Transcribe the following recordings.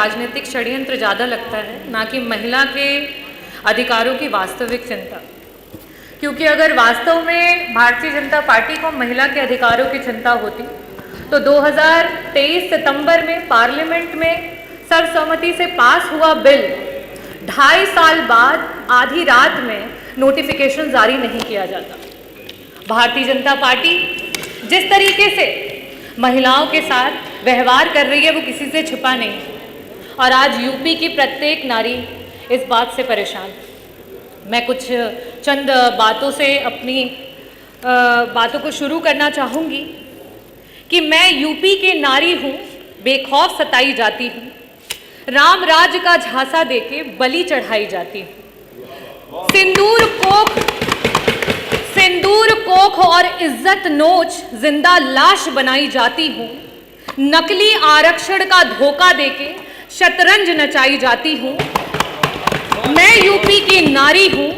राजनीतिक षड्यंत्र ज़्यादा लगता है, ना कि महिला के अधिकारों की वास्तविक चिंता। क्योंकि अगर वास्तव में भारतीय जनता पार्टी को महिला के अधिकारों की चिंता होती तो 2023 सितंबर में पार्लियामेंट में सर्वसम्मति से पास हुआ बिल 2.5 साल बाद आधी रात में नोटिफिकेशन जारी नहीं किया जाता। भारतीय जनता पार्टी जिस तरीके से महिलाओं के साथ व्यवहार कर रही है वो किसी से छिपा नहीं है और आज यूपी की प्रत्येक नारी इस बात से परेशान है। मैं कुछ चंद बातों से अपनी बातों को शुरू करना चाहूँगी कि मैं यूपी की नारी हूँ, बेखौफ सताई जाती हूँ, राम राज्य का झांसा देके बलि चढ़ाई जाती हूँ, सिंदूर कोख और इज्जत नोच जिंदा लाश बनाई जाती हूँ, नकली आरक्षण का धोखा देके शतरंज नचाई जाती हूँ। मैं यूपी की नारी हूँ,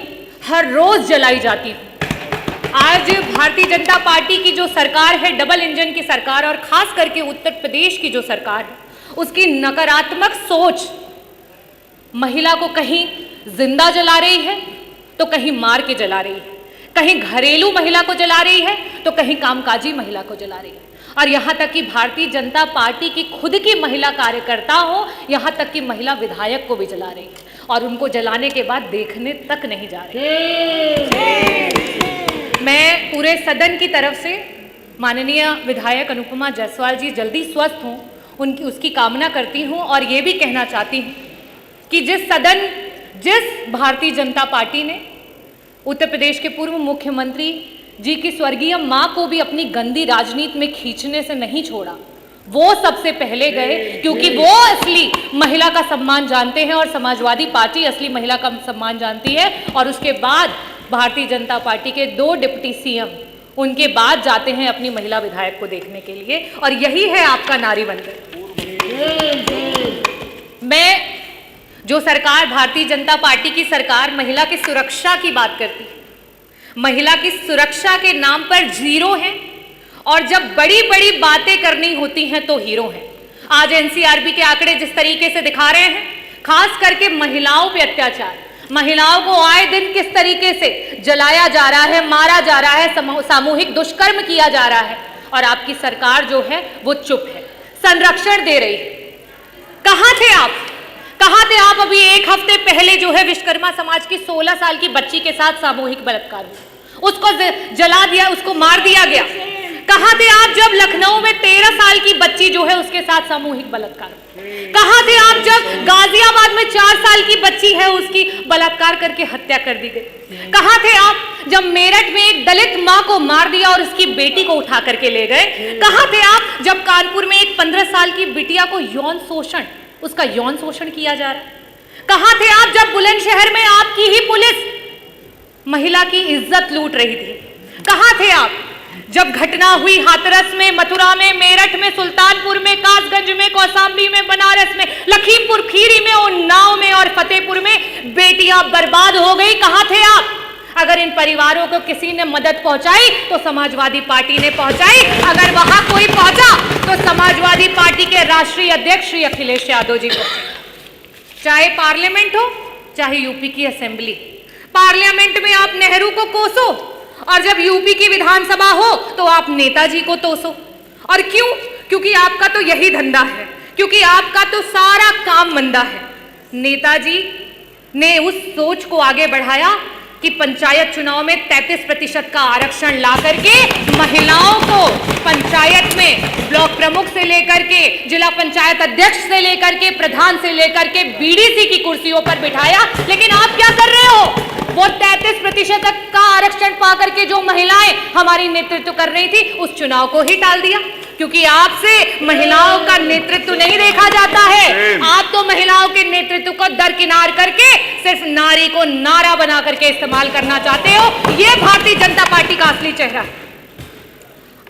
हर रोज जलाई जाती हूँ। आज भारतीय जनता पार्टी की जो सरकार है, डबल इंजन की सरकार, और खास करके उत्तर प्रदेश की जो सरकार है, उसकी नकारात्मक सोच महिला को कहीं जिंदा जला रही है तो कहीं मार के जला रही है, कहीं घरेलू महिला को जला रही है तो कहीं कामकाजी महिला को जला रही है, और यहाँ तक कि भारतीय जनता पार्टी की खुद की महिला कार्यकर्ता हो, यहाँ तक कि महिला विधायक को भी जला रही है और उनको जलाने के बाद देखने तक नहीं जा रही। मैं पूरे सदन की तरफ से माननीय विधायक अनुपमा जायसवाल जी जल्दी स्वस्थ हों उसकी कामना करती हूँ और ये भी कहना चाहती हूँ कि जिस भारतीय जनता पार्टी ने उत्तर प्रदेश के पूर्व मुख्यमंत्री जी की स्वर्गीय मां को भी अपनी गंदी राजनीति में खींचने से नहीं छोड़ा, वो सबसे पहले गए, क्योंकि वो असली महिला का सम्मान जानते हैं और समाजवादी पार्टी असली महिला का सम्मान जानती है। और उसके बाद भारतीय जनता पार्टी के 2 डिप्टी सीएम उनके बाद जाते हैं अपनी महिला विधायक को देखने के लिए, और यही है आपका नारी वंदन। मैं जो सरकार, भारतीय जनता पार्टी की सरकार महिला की सुरक्षा की बात करती है, महिला की सुरक्षा के नाम पर जीरो है, और जब बड़ी बड़ी बातें करनी होती हैं तो हीरो हैं। आज एनसीआरबी के आंकड़े जिस तरीके से दिखा रहे हैं, खास करके महिलाओं पे अत्याचार, महिलाओं को आए दिन किस तरीके से जलाया जा रहा है, मारा जा रहा है, सामूहिक दुष्कर्म किया जा रहा है, और आपकी सरकार जो है वो चुप है, संरक्षण दे रही है। कहां थे आप? कहां थे आप? अभी 1 हफ्ते पहले जो है विश्वकर्मा समाज की 16 साल की बच्ची के साथ सामूहिक बलात्कार हुआ, उसको जला दिया, उसको मार दिया गया। कहां थे आप जब लखनऊ में 13 साल की बच्ची जो है उसके साथ सामूहिक बलात्कार? कहां थे आप जब गाजियाबाद में 4 साल की बच्ची है उसकी बलात्कार करके हत्या कर दी गई? कहां थे आप जब मेरठ में एक दलित मां को मार दिया और उसकी बेटी को उठा करके ले गए? कहां थे आप जब कानपुर में एक 15 साल की बिटिया को उसका यौन शोषण किया जा रहा है? कहां थे आप जब बुलंदशहर में आपकी ही पुलिस महिला की इज्जत लूट रही थी? कहां थे आप जब घटना हुई हाथरस में, मथुरा में, मेरठ में, सुल्तानपुर में, कासगंज में, कौशाम्बी में, बनारस में, लखीमपुर खीरी में, उन्नाव में और फतेहपुर में बेटियां बर्बाद हो गई? कहां थे आप? अगर इन परिवारों को किसी ने मदद पहुंचाई तो समाजवादी पार्टी ने पहुंचाई, अगर वहां कोई पहुंचा तो समाजवादी पार्टी के राष्ट्रीय अध्यक्ष श्री अखिलेश यादव जी को। चाहे पार्लियामेंट हो चाहे यूपी की असेंबली, पार्लियामेंट में आप नेहरू को कोसो और जब यूपी की विधानसभा हो तो आप नेताजी को तोसो। और क्यों? क्योंकि आपका तो यही धंधा है, क्योंकि आपका तो सारा काम मंदा है। नेताजी ने उस सोच को आगे बढ़ाया कि पंचायत चुनाव में 33% का आरक्षण ला करके महिलाओं को पंचायत में ब्लॉक प्रमुख से लेकर के जिला पंचायत अध्यक्ष से लेकर के प्रधान से लेकर के बीडीसी की कुर्सियों पर बिठाया। लेकिन आप क्या कर रहे हो? वो 33% का आरक्षण पा करके जो महिलाएं हमारी नेतृत्व कर रही थी उस चुनाव को ही टाल दिया, क्योंकि आपसे महिलाओं का नेतृत्व नहीं देखा जाता है। आप तो महिलाओं के नेतृत्व को दरकिनार करके सिर्फ नारी को नारा बना करके इस्तेमाल करना चाहते हो। ये भारतीय जनता पार्टी का असली चेहरा है।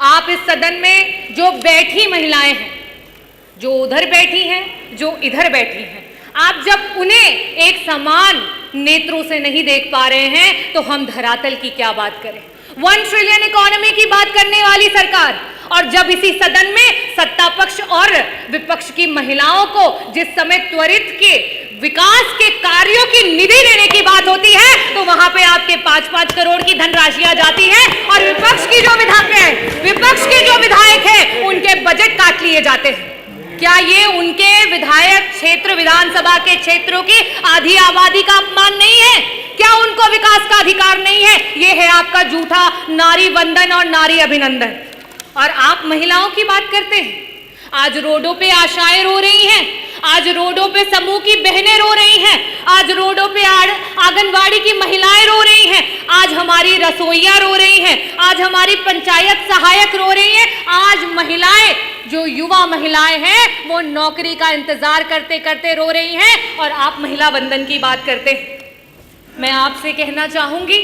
आप इस सदन में जो बैठी महिलाएं हैं, जो उधर बैठी हैं, जो इधर बैठी हैं, आप जब उन्हें एक समान नेत्रों से नहीं देख पा रहे हैं तो हम धरातल की क्या बात करें? 1 ट्रिलियन इकोनॉमी की बात करने वाली सरकार और जब इसी सदन में सत्ता पक्ष और विपक्ष की महिलाओं को जिस समय त्वरित के विकास के कार्यों की निधि देने की बात होती है तो वहां पे आपके 5-5 करोड़ की धनराशियां जाती है और विपक्ष के जो विधायक हैं उनके बजट काट लिए जाते हैं। क्या ये उनके विधायक क्षेत्र विधानसभा के क्षेत्रों की आधी आबादी का अपमान नहीं है? क्या उनको विकास का अधिकार नहीं है? ये है आपका झूठा नारी वंदन और नारी अभिनंदन। और आप महिलाओं की बात करते हैं। आज रोडों पे आशाएं रो रही हैं, आज रोडों पे समूह की बहनें रो रही हैं, आज रोडों पे आंगनवाड़ी की महिलाएं रो रही हैं, आज हमारी रसोइयां रो रही हैं, आज हमारी पंचायत सहायक रो रही हैं, आज महिलाएं जो युवा महिलाएं हैं वो नौकरी का इंतजार करते करते रो रही हैं और आप महिला वंदन की बात करते हैं। मैं आपसे कहना चाहूंगी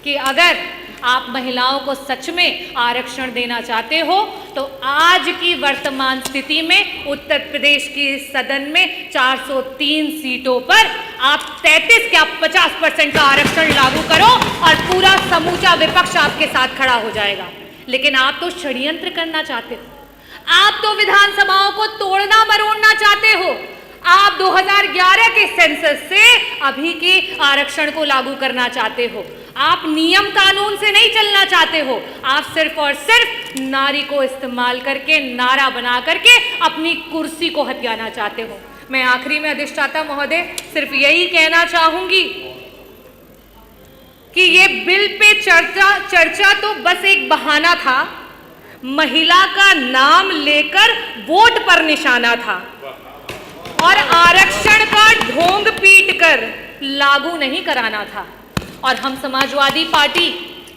कि अगर आप महिलाओं को सच में आरक्षण देना चाहते हो तो आज की वर्तमान स्थिति में उत्तर प्रदेश की सदन में 403 सीटों पर आप 33 क्या 50% का आरक्षण लागू करो और पूरा समूचा विपक्ष आपके साथ खड़ा हो जाएगा। लेकिन आप तो षड्यंत्र करना चाहते हो, आप तो विधानसभाओं को तोड़ना मरोड़ना चाहते हो। आप 2011 के सेंसस से अभी के आरक्षण को लागू करना चाहते हो। आप नियम कानून से नहीं चलना चाहते हो, आप सिर्फ और सिर्फ नारी को इस्तेमाल करके नारा बना करके अपनी कुर्सी को हथियाना चाहते हो। मैं आखिरी में अधिष्ठाता महोदय सिर्फ यही कहना चाहूंगी कि ये बिल पे चर्चा तो बस एक बहाना था, महिला का नाम लेकर वोट पर निशाना था और आरक्षण का ढोंग पीटकर लागू नहीं कराना था। और हम समाजवादी पार्टी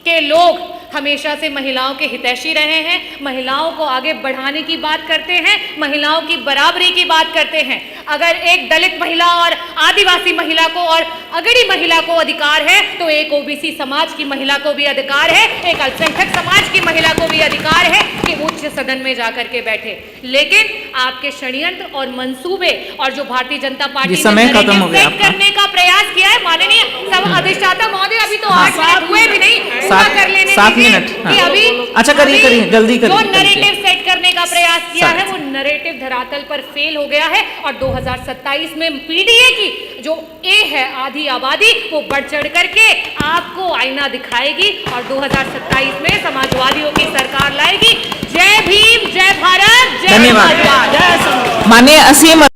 के लोग हमेशा से महिलाओं के हितैषी रहे हैं, महिलाओं को आगे बढ़ाने की बात करते हैं, महिलाओं की बराबरी की बात करते हैं। अगर एक दलित महिला और आदिवासी महिला को और अगड़ी महिला को अधिकार है तो एक ओबीसी समाज की महिला को भी अधिकार है, एक अल्पसंख्यक समाज की महिला को भी अधिकार है कि उच्च सदन में जाकर के बैठे। लेकिन आपके षड्यंत्र और मंसूबे और जो भारतीय जनता पार्टी ने करने का प्रयास किया है, माननीय सब अधिष्ठाता महोदय अभी तो 8 मिनट हुए भी नहीं, पूरा कर लेने 7 मिनट कि अभी अच्छा करिए जल्दी करिए। जो नैरेटिव सेट करने का प्रयास किया है वो नैरेटिव धरातल पर फेल हो गया है और 2027 में पीडीए की जो ए है आधी आबादी वो बढ़ चढ़ करके आपको आईना दिखाएगी और 2027 में समाजवादियों की सरकार लाएगी। जय भीम, जय भारत, जय धन्यवाद। माननीय असीम